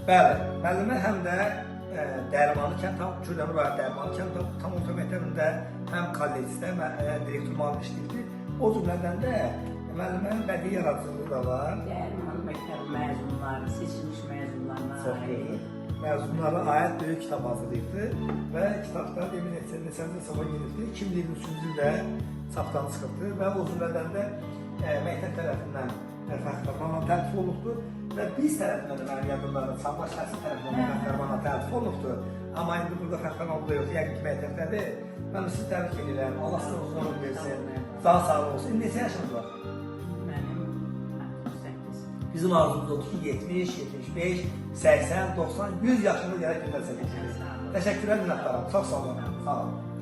Bəli, müəllimə həm də Dərmanlı kənd Kürdəmir rayon Dərmanlı kənd tam orta məktəbində, həm kollecdə direktor müavini işləyirdi. O cümlədən də müəllimənin bədii yaradıcılığı da var. Dərmanlı məktəb məzunları, seçilmiş məzunlarına aid. Məzunlara aid böyük kitab hazırlayıbdı və kitabda demin neçənci sınıfa gedibdi. 2023-cü ildə çapdan çıxıbdı və o cümlədən də məktəb tərəfindən fəxrəmanla təltif olunubdur və biz tərəfindən də mənim yadımlarım, Çambaş şəxsi tərəfindən fəxrəmanla təltif olunubdur. Amma indi burada fəxrəman da yox, yəqin ki məktəbdədir. Mən sizi təbrik edirəm, Allah sizə uzun ömür versin, daha sağ olsun. İndi neçə yaşınız var? Mənim 68. Bizim arzumuz odur ki 70, 75, 80, 90, 100 yaşında gələk günlər çəkəcək. Təşəkkürlər minnətdaram, çox sağ olun. Sağ olun.